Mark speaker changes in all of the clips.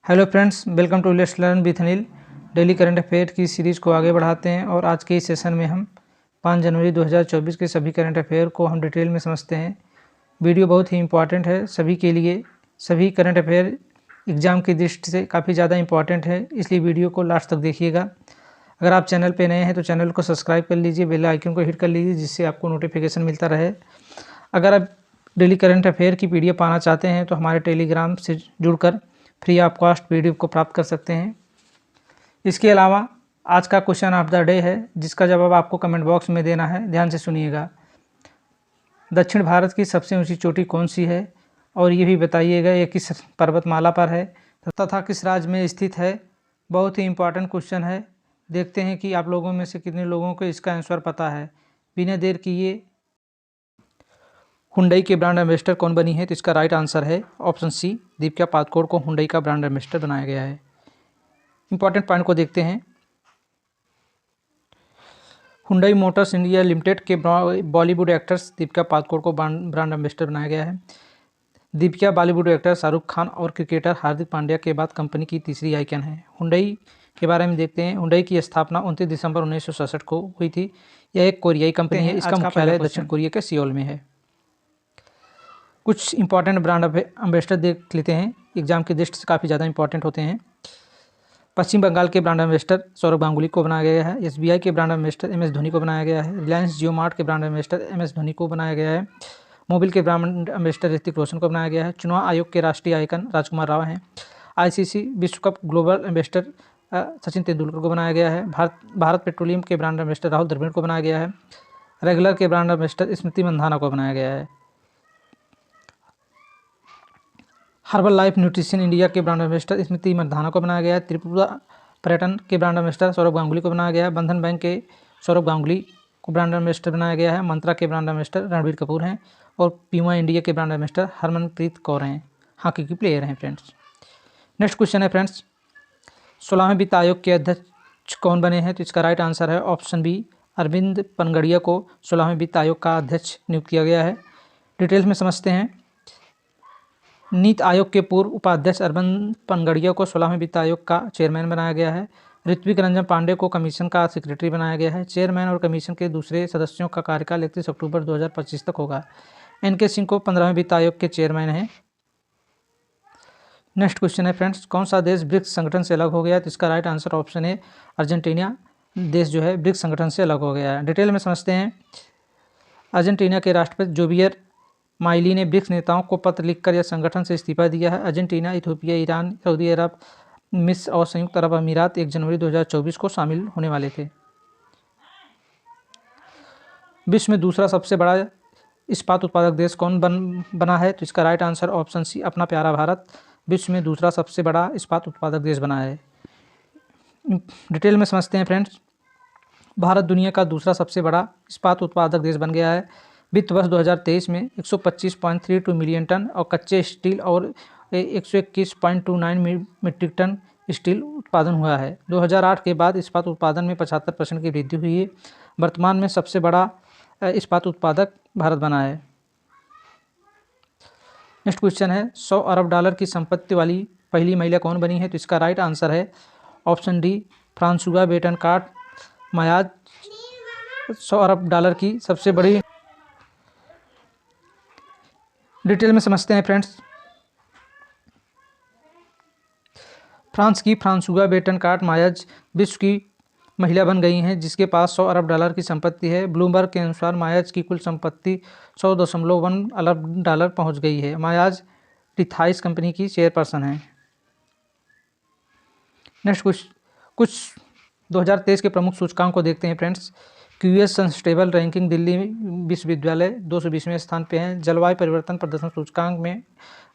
Speaker 1: Hello friends, welcome to let's learn with Anil. Daily current affair की series को आगे बढ़ाते हैं और आज के इस सेशन में हम 5 जनवरी 2024 के सभी करंट अफेयर को हम डिटेल में समझते हैं। वीडियो बहुत ही इंपॉर्टेंट है सभी के लिए। सभी करंट अफेयर एग्ज़ाम की दृष्टि से काफ़ी ज़्यादा इंपॉर्टेंट है, इसलिए वीडियो को लास्ट तक देखिएगा। अगर आप चैनल पर नए हैं तो चैनल को सब्सक्राइब कर लीजिए, बेल आइकन को हिट कर लीजिए जिससे आपको नोटिफिकेशन मिलता रहे। अगर आप डेली करंट अफेयर की PDF पाना चाहते हैं तो हमारे टेलीग्राम से जुड़कर फ्री ऑफ कॉस्ट PDF को प्राप्त कर सकते हैं। इसके अलावा आज का क्वेश्चन ऑफ द डे है जिसका जवाब आपको कमेंट बॉक्स में देना है। ध्यान से सुनिएगा। दक्षिण भारत की सबसे ऊंची चोटी कौन सी है और ये भी बताइएगा ये किस पर्वतमाला पर है तथा किस राज्य में स्थित है। बहुत ही इंपॉर्टेंट क्वेश्चन है। देखते हैं कि आप लोगों में से कितने लोगों को इसका आंसर पता है। बिना देर किए हुंडई के ब्रांड एम्बेसडर कौन बनी है? तो इसका राइट आंसर है ऑप्शन सी, दीपिका पादुकोण को हुंडई का ब्रांड एम्बेसडर बनाया गया है। इंपॉर्टेंट पॉइंट को देखते हैं। हुंडई मोटर्स इंडिया लिमिटेड के बॉलीवुड एक्टर्स दीपिका पादुकोण को ब्रांड एम्बेसडर बनाया गया है। दीपिका बॉलीवुड एक्टर शाहरुख खान और क्रिकेटर हार्दिक पांड्या के बाद कंपनी की तीसरी आइकन है। हुंडई के बारे में देखते हैं। हुंडई की स्थापना 29 दिसंबर 1967 को हुई थी। यह एक कोरियाई कंपनी है। इसका मुख्यालय दक्षिण कोरिया के सियोल में है। कुछ इंपॉर्टेंट ब्रांड एम्बेसडर देख लेते हैं, एग्जाम की दृष्टि से काफ़ी ज़्यादा इंपॉर्टेंट होते हैं। पश्चिम बंगाल के ब्रांड एम्बेसडर सौरभ गांगुली को बनाया गया है। SBI के ब्रांड एम्बेसडर MS धोनी को बनाया गया है। रिलायंस जियो मार्ट के ब्रांड एम्बेसडर MS धोनी को बनाया गया है। मोबिल के ब्रांड एम्बेसडर ऋतिक रोशन को बनाया गया है। चुनाव आयोग के राष्ट्रीय आइकन राजकुमार राव हैं। ICC विश्व cup global ambassador Sachin Tendulkar को बनाया गया है। भारत पेट्रोलियम के ब्रांड एम्बेसडर राहुल द्रविड़ को बनाया गया है। रेगुलर के ब्रांड एम्बेसडर स्मृति मंधाना को बनाया गया है। हर्बल लाइफ न्यूट्रिशन इंडिया के ब्रांड एम्बेसडर स्मृति मंधाना को बनाया गया है। त्रिपुरा पर्यटन के ब्रांड एम्बेसडर सौरभ गांगुली को बनाया गया है। बंधन बैंक के सौरभ गांगुली को ब्रांड एम्बेसडर बनाया गया है। मंत्रा के ब्रांड एम्बेसडर रणबीर कपूर हैं और प्यूमा इंडिया के ब्रांड एम्बेसडर हरमनप्रीत कौर हैं, हॉकी की प्लेयर हैं फ्रेंड्स। नेक्स्ट क्वेश्चन है फ्रेंड्स, 16वें वित्त आयोग के अध्यक्ष कौन बने हैं? तो इसका राइट आंसर है ऑप्शन बी, अरविंद पनगड़िया को 16वें वित्त आयोग का अध्यक्ष नियुक्त किया गया है। डिटेल्स में समझते हैं। नीति आयोग के पूर्व उपाध्यक्ष अरविंद पनगड़िया को 16वें वित्त आयोग का चेयरमैन बनाया गया है। ऋत्विक रंजन पांडे को कमीशन का सेक्रेटरी बनाया गया है। चेयरमैन और कमीशन के दूसरे सदस्यों का कार्यकाल 31 अक्टूबर 2025 तक होगा। NK सिंह को 15वें वित्त आयोग के चेयरमैन हैं। नेक्स्ट क्वेश्चन है फ्रेंड्स, कौन सा देश ब्रिक्स संगठन से अलग हो गया? तो इसका राइट आंसर ऑप्शन है अर्जेंटीना देश जो है ब्रिक्स संगठन से अलग हो गया है। डिटेल में समझते हैं। अर्जेंटीना के राष्ट्रपति जोवियर माइली ने ब्रिक्स नेताओं को पत्र लिखकर यह संगठन से इस्तीफा दिया है। अर्जेंटीना, इथियोपिया, ईरान, सऊदी अरब, मिस्र और संयुक्त अरब अमीरात 1 जनवरी 2024 को शामिल होने वाले थे। विश्व में दूसरा सबसे बड़ा इस्पात उत्पादक देश कौन बना है? तो इसका राइट आंसर ऑप्शन सी, अपना प्यारा भारत विश्व में दूसरा सबसे बड़ा इस्पात उत्पादक देश बना है। डिटेल में समझते हैं फ्रेंड्स। भारत दुनिया का दूसरा सबसे बड़ा इस्पात उत्पादक देश बन गया है। वित्त वर्ष 2023 में 125.32 मिलियन टन और कच्चे स्टील और 121.29 मीट्रिक टन स्टील उत्पादन हुआ है। 2008 के बाद इस्पात उत्पादन में 75% की वृद्धि हुई है। वर्तमान में सबसे बड़ा इस्पात उत्पादक भारत बना है। नेक्स्ट क्वेश्चन है, 100 अरब डॉलर की संपत्ति वाली पहली महिला कौन बनी है? तो इसका राइट आंसर है ऑप्शन डी, फ्रांसुआ बेटनकार्ट मायाज 100 अरब डॉलर की सबसे बड़ी। डिटेल में समझते हैं फ्रेंड्स। फ्रांस की फ्रांसुआ बेटनकार्ट मायाज विश्व की महिला बन गई हैं जिसके पास 100 अरब डॉलर की संपत्ति है। ब्लूमबर्ग के अनुसार मायाज की कुल संपत्ति 100.1 अरब डॉलर पहुंच गई है। मायाज टिथाइस कंपनी की चेयरपर्सन है। नेक्स्ट कुछ 2023 के प्रमुख सूचकांक को देखते हैं friends. QS sustainable ranking Delhi विश्वविद्यालय 220वें स्थान पे है। जलवायु परिवर्तन प्रदर्शन सूचकांक में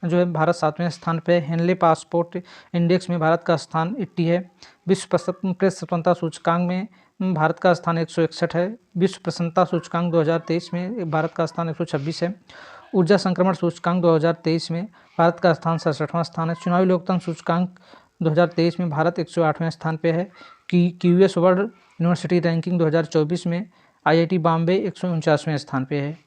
Speaker 1: जो है भारत 7वें स्थान पे है। हेनले पासपोर्ट इंडेक्स में भारत का स्थान 80 है। विश्व प्रेस स्वतंत्रता सूचकांक में भारत का स्थान 161 है। विश्व प्रसन्नता सूचकांक 2023 में भारत का स्थान 126 है। ऊर्जा संक्रमण सूचकांक 2023 में भारत का स्थान 67वां स्थान है। चुनावी लोकतंत्र सूचकांक 2023 में भारत 108वें स्थान पे है। QS वर्ल्ड यूनिवर्सिटी रैंकिंग 2024 में IIT बॉम्बे 149वें स्थान पे है।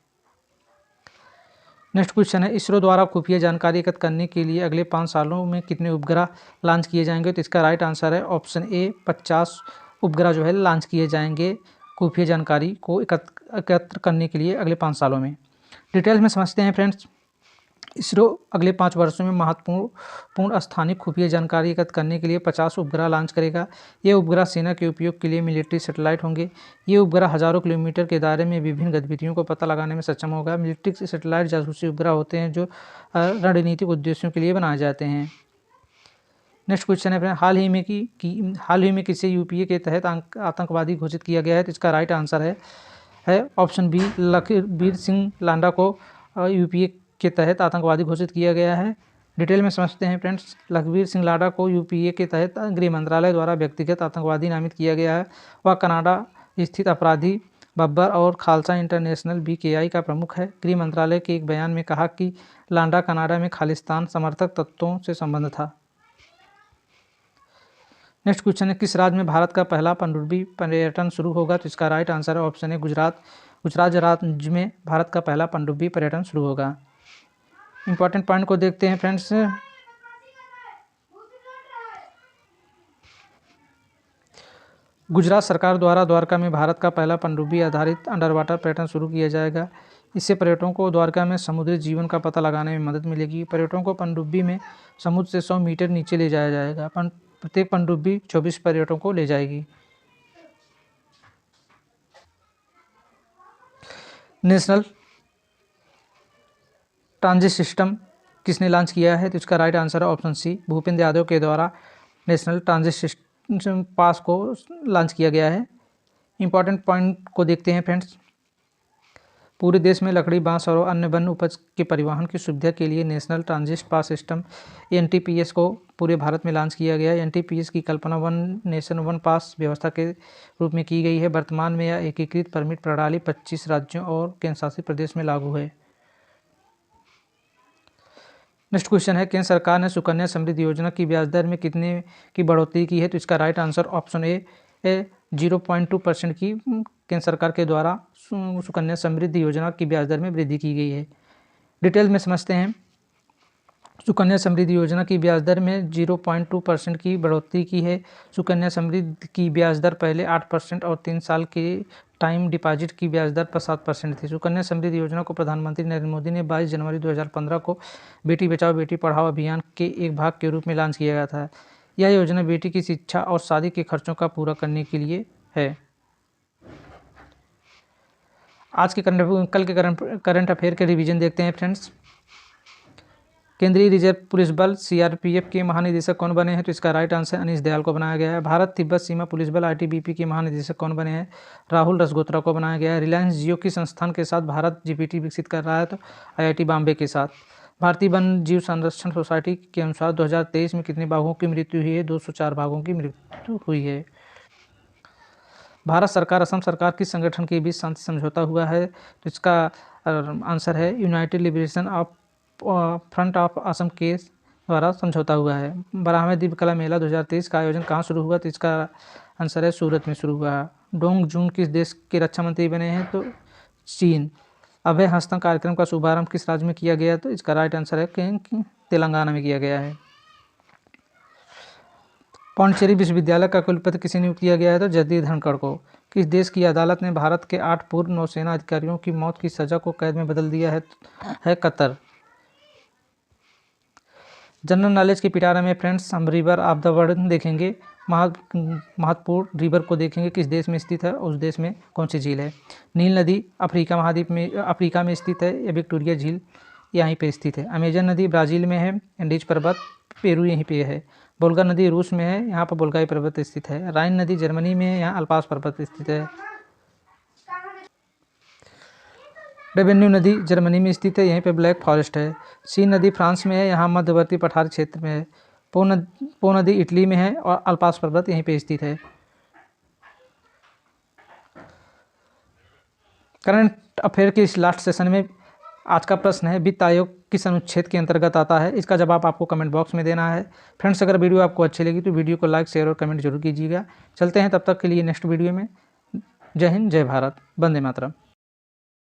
Speaker 1: नेक्स्ट क्वेश्चन है, इसरो द्वारा खुफिया जानकारी एकत्र करने के लिए अगले 5 सालों में कितने उपग्रह लॉन्च किए जाएंगे? तो इसका राइट आंसर है ऑप्शन ए 50 उपग्रह जो है लॉन्च किए जाएंगे खुफिया जानकारी को एकत्र करने के लिए अगले 5 सालों में। डिटेल्स में समझते हैं फ्रेंड्स। इसरो अगले 5 वर्षों में महत्वपूर्ण स्थानिक खुफिया जानकारी एकत्र करने के लिए 50 उपग्रह लॉन्च करेगा। ये उपग्रह सेना के उपयोग के लिए मिलिट्री सैटेलाइट होंगे। ये उपग्रह हज़ारों किलोमीटर के दायरे में विभिन्न गतिविधियों को पता लगाने में सक्षम होगा। मिलिट्री सैटेलाइट जासूसी उपग्रह होते हैं जो रणनीतिक उद्देश्यों के लिए बनाए जाते हैं। नेक्स्ट क्वेश्चन है, हाल ही में किसे यूपीए के तहत आतंकवादी घोषित किया गया है? तो इसका राइट आंसर है ऑप्शन बी, लखबीर सिंह लांडा को यूपीए के तहत आतंकवादी घोषित किया गया है। डिटेल में समझते हैं फ्रेंड्स। लखबीर सिंह लांडा को यूपीए के तहत गृह मंत्रालय द्वारा व्यक्तिगत आतंकवादी नामित किया गया है। वह कनाडा स्थित अपराधी बब्बर और खालसा इंटरनेशनल बीकेआई का प्रमुख है। गृह मंत्रालय के एक बयान में कहा कि लांडा कनाडा में खालिस्तान समर्थक तत्वों से संबंध था। नेक्स्ट क्वेश्चन है, किस राज्य में भारत का पहला पनडुब्बी पर्यटन शुरू होगा? तो इसका राइट आंसर है ऑप्शन है गुजरात। गुजरात राज्य में भारत का पहला पनडुब्बी पर्यटन शुरू होगा। इंपॉर्टेंट पॉइंट को देखते हैं फ्रेंड्स। गुजरात सरकार द्वारा द्वारका में भारत का पहला पनडुब्बी आधारित अंडर वाटर पर्यटन शुरू किया जाएगा। इससे पर्यटकों को द्वारका में समुद्री जीवन का पता लगाने में मदद मिलेगी। पर्यटकों को पनडुब्बी में समुद्र से 100 मीटर नीचे ले जाया जाएगा। प्रत्येक पनडुब्बी 24 पर्यटकों को ले जाएगी। नेशनल ट्रांजिट सिस्टम किसने लॉन्च किया है? तो इसका राइट आंसर है ऑप्शन सी, भूपेंद्र यादव के द्वारा नेशनल ट्रांजिट सिस्टम पास को लॉन्च किया गया है। इंपॉर्टेंट पॉइंट को देखते हैं फ्रेंड्स। पूरे देश में लकड़ी, बांस और अन्य वन उपज के परिवहन की सुविधा के लिए national transit pass system NTPS को पूरे भारत में लॉन्च किया गया है। एनटीपीएस की कल्पना वन नेशन वन पास व्यवस्था के रूप में की गई है। वर्तमान में यह एकीकृत परमिट प्रणाली 25 राज्यों और केंद्रशासित प्रदेश में लागू है। नेक्स्ट क्वेश्चन है, केंद्र सरकार ने सुकन्या समृद्धि योजना की ब्याज दर में कितने की बढ़ोतरी की है? तो इसका राइट आंसर ऑप्शन ए 0.2% की केंद्र सरकार के द्वारा सुकन्या समृद्धि योजना की ब्याज दर में वृद्धि की गई है। डिटेल में समझते हैं। सुकन्या समृद्धि योजना की ब्याज दर में 0.2% की बढ़ोतरी की है। सुकन्या समृद्धि की ब्याज दर पहले 8% और 3 साल के टाइम डिपॉजिट की ब्याज दर पर 7% थी। सुकन्या समृद्धि योजना को प्रधानमंत्री नरेंद्र मोदी ने 22 जनवरी 2015 को बेटी बचाओ बेटी पढ़ाओ अभियान के एक भाग के रूप में लॉन्च किया गया था। यह योजना बेटी की शिक्षा और शादी के खर्चों का पूरा करने के लिए है। आज के कल के करंट अफेयर के रिवीजन देखते हैं फ्रेंड्स। केंद्रीय रिजर्व पुलिस बल सीआरपीएफ के महानिदेशक कौन बने हैं? तो इसका राइट आंसर अनीश दयाल को बनाया गया है। भारत तिब्बत सीमा पुलिस बल आईटीबीपी के महानिदेशक कौन बने हैं? राहुल रसगोत्रा को बनाया गया है। रिलायंस जियो की संस्थान के साथ भारत जीपीटी विकसित कर रहा है, तो आईआईटी बॉम्बे के साथ। भारतीय वन जीव संरक्षण सोसाइटी के अनुसार 2023 में कितने बाघों की मृत्यु हुई है? 204 बाघों की मृत्यु हुई है। भारत सरकार असम सरकार किस संगठन के बीच शांति समझौता हुआ है? तो इसका आंसर है United liberation of front of Assam के द्वारा समझौता हुआ है। 12वें दिव्य कला मेला 2023 का आयोजन कहाँ शुरू हुआ? तो इसका आंसर है सूरत में शुरू हुआ। डोंग जून किस देश के रक्षा मंत्री बने हैं? तो चीन। अभय हस्तं कार्यक्रम का शुभारंभ किस राज्य में किया गया? तो इसका राइट आंसर है तेलंगाना में किया गया है। पांडिचेरी विश्वविद्यालय का कुलपति किसे नियुक्त किया गया है? तो जगदीप धनखड़ को। किस देश की अदालत ने भारत के 8 पूर्व नौसेना अधिकारियों की मौत की सजा को कैद में बदल दिया है कतर। जनरल नॉलेज की पिटारा में फ्रेंड्स हम रिवर ऑफ द वर्ल्ड देखेंगे। महत्वपूर्ण रिवर को देखेंगे, किस देश में स्थित है, उस देश में कौन सी झील है। नील नदी अफ्रीका में स्थित है। या विक्टोरिया झील यहीं पे स्थित है। अमेजन नदी ब्राज़ील में है। एंडीज पर्वत पेरू यहीं पे है। वोल्गा नदी रूस में है, यहाँ पर वोल्गाई पर्वत स्थित है। राइन नदी जर्मनी में है, यहाँ अल्पास पर्वत स्थित है। रेवेन्यू नदी जर्मनी में स्थित है, यहीं पे ब्लैक फॉरेस्ट है। सीन नदी फ्रांस में है, यहाँ मध्यवर्ती पठार क्षेत्र में है। पो नदी इटली में है और अल्पास पर्वत यहीं पे स्थित है। करंट अफेयर के इस लास्ट सेशन में आज का प्रश्न है, वित्त आयोग किस अनुच्छेद के अंतर्गत आता है? इसका जवाब आपको कमेंट बॉक्स में देना है। फ्रेंड्स, अगर वीडियो आपको अच्छी लगी तो वीडियो को लाइक, शेयर और कमेंट जरूर कीजिएगा। चलते हैं तब तक के लिए नेक्स्ट वीडियो में। जय हिंद, जय भारत, वंदे मातरम।